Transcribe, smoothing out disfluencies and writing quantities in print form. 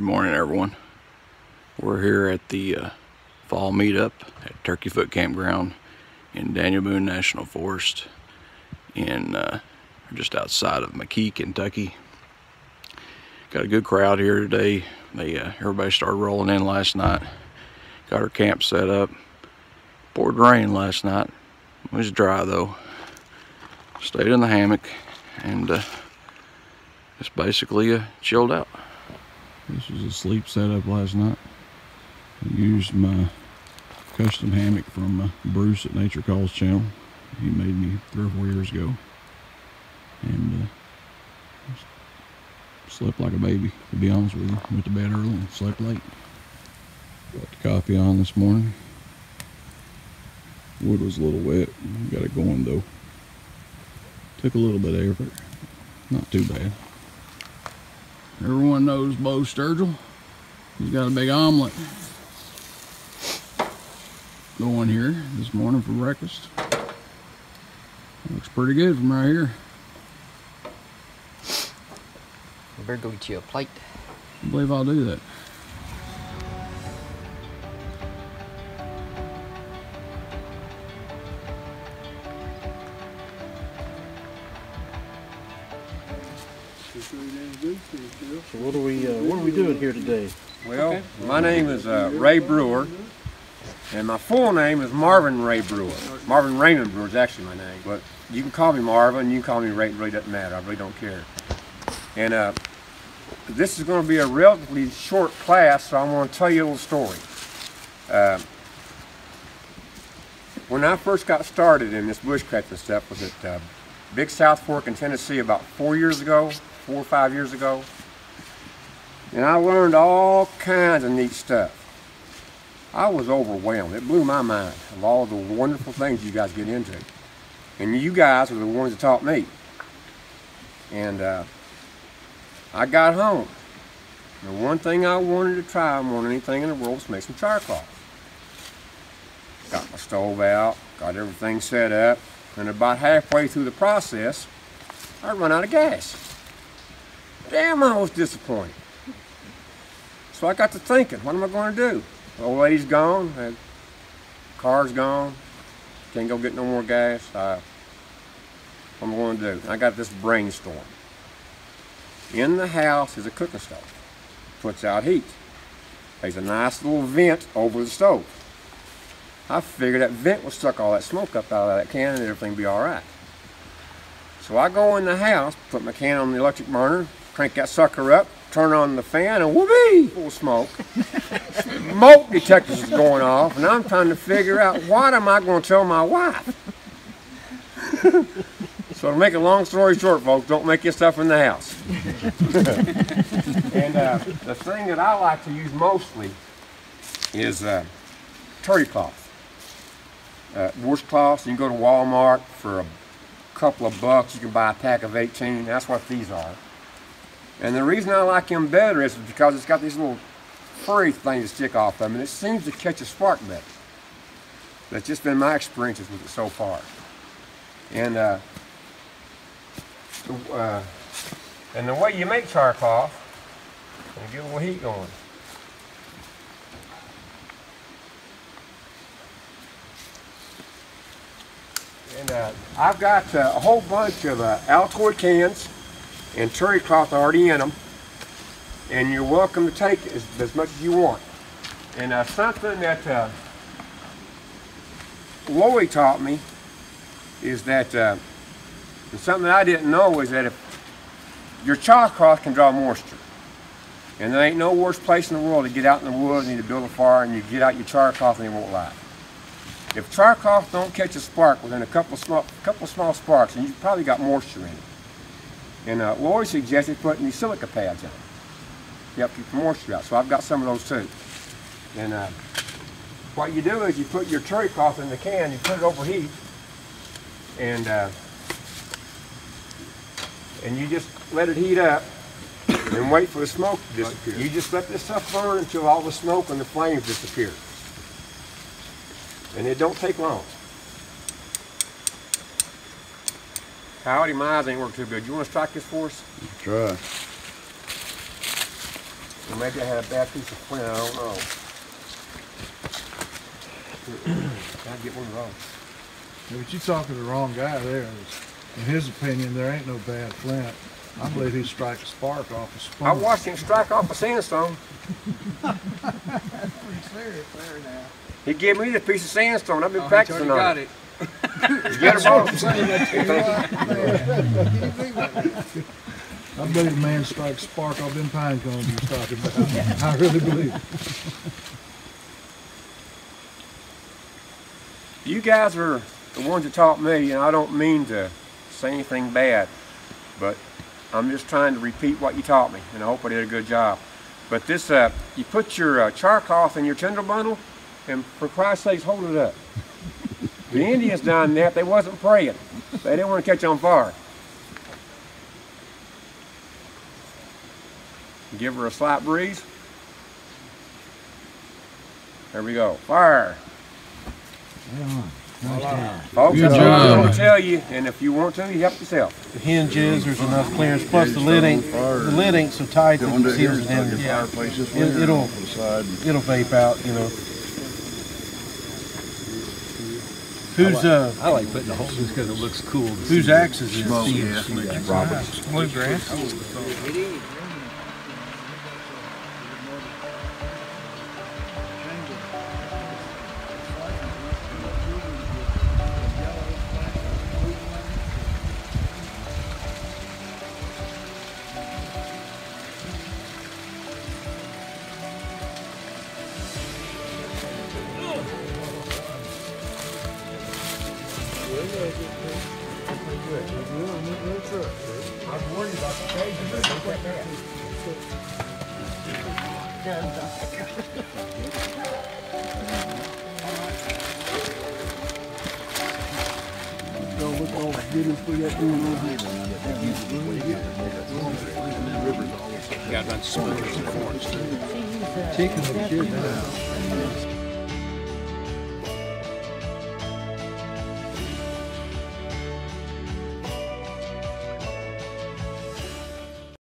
morning, everyone. We're here at the fall meetup at Turkey Foot Campground in Daniel Boone National Forest in just outside of McKee, Kentucky. Got a good crowd here today. Everybody started rolling in last night. Got our camp set up. Poured rain last night. It was dry though. Stayed in the hammock and just basically chilled out. This was a sleep setup last night. I used my custom hammock from Bruce at Nature Calls channel. He made me 3 or 4 years ago. And slept like a baby, to be honest with you. Went to bed early and slept late. Got the coffee on this morning. Wood was a little wet. Got it going though. Took a little bit of effort. Not too bad. Everyone knows Bo Sturgill. He's got a big omelet going here this morning for breakfast. Looks pretty good from right here. I better go get you a plate. I believe I'll do that. So what are we doing here today? Well, my name is Ray Brewer, and my full name is Marvin Ray Brewer. Marvin Raymond Brewer is actually my name, but you can call me Marvin, you can call me Ray, it really doesn't matter, I really don't care. And this is going to be a relatively short class, so I'm going to tell you a little story. When I first got started in this bushcrafting stuff was at Big South Fork in Tennessee about 4 or 5 years ago. And I learned all kinds of neat stuff. I was overwhelmed. It blew my mind of all the wonderful things you guys get into. And you guys are the ones that taught me. And I got home. The one thing I wanted to try more than anything in the world was to make some charcoal. Got my stove out, got everything set up, and about halfway through the process, I run out of gas. Damn, I was disappointed. So I got to thinking, what am I going to do? The old lady's gone, the car's gone, can't go get no more gas. What am I going to do? I got this brainstorm. In the house is a cooking stove, puts out heat. There's a nice little vent over the stove. I figured that vent would suck all that smoke up out of that can and everything would be all right. So I go in the house, put my can on the electric burner, crank that sucker up, turn on the fan, and whoopee, full of smoke. Smoke detectors is going off, and I'm trying to figure out what am I going to tell my wife. So to make a long story short, folks, don't make your stuff in the house. And the thing that I like to use mostly is terry cloth. Washcloths, you can go to Walmart for a couple of bucks, you can buy a pack of 18, that's what these are. And the reason I like them better is because it's got these little furry things that stick off them, and it seems to catch a spark better. That's just been my experiences with it so far. And the way you make charcoal, and get a little heat going. And I've got a whole bunch of Altoid cans and terry cloth already in them, and you're welcome to take as much as you want. And something that Lori taught me is that, and something that I didn't know is that if your charcoal can draw moisture, and there ain't no worse place in the world to get out in the woods and you build a fire and you get out your charcoal and it won't light. If charcoal don't catch a spark within a couple small sparks, and you've probably got moisture in it. And Lori suggested putting these silica pads in it to help keep the moisture out. So I've got some of those too. And what you do is you put your terry cloth in the can, you put it over heat, and you just let it heat up and wait for the smoke to disappear. You just let this stuff burn until all the smoke and the flames disappear. And it don't take long. Howdy, my eyes ain't working too good. You want to strike this for us? Try. Or maybe I had a bad piece of flint, I don't know. Gotta get one wrong. Yeah, but you're talking to the wrong guy there. In his opinion, there ain't no bad flint. I believe he'd strike a spark off a sponge. I watched him strike off a sandstone. That's pretty serious there now. He gave me the piece of sandstone. I've been practicing on it. Get That's what I'm saying. I believe the man strikes a spark off them pine cones he was talking about. I really believe it. You guys are the ones that taught me, and I don't mean to say anything bad, but I'm just trying to repeat what you taught me, and I hope I did a good job. But this, you put your char cloth in your tinder bundle, and for Christ's sakes, hold it up. The Indians done that, they wasn't praying. They didn't want to catch on fire. Give her a slight breeze. There we go, fire. Folks, Good that's job. what I'm going to tell you, and if you want to, you help yourself. The hinges, there's enough clearance. Plus the lid ain't so tight that it seals it in. It'll vape out, you know. Whose I like putting the holes because it looks cool. whose axe is this? Robert's. Bluegrass. Got about smooth as a forest. Chicken would cheer that out.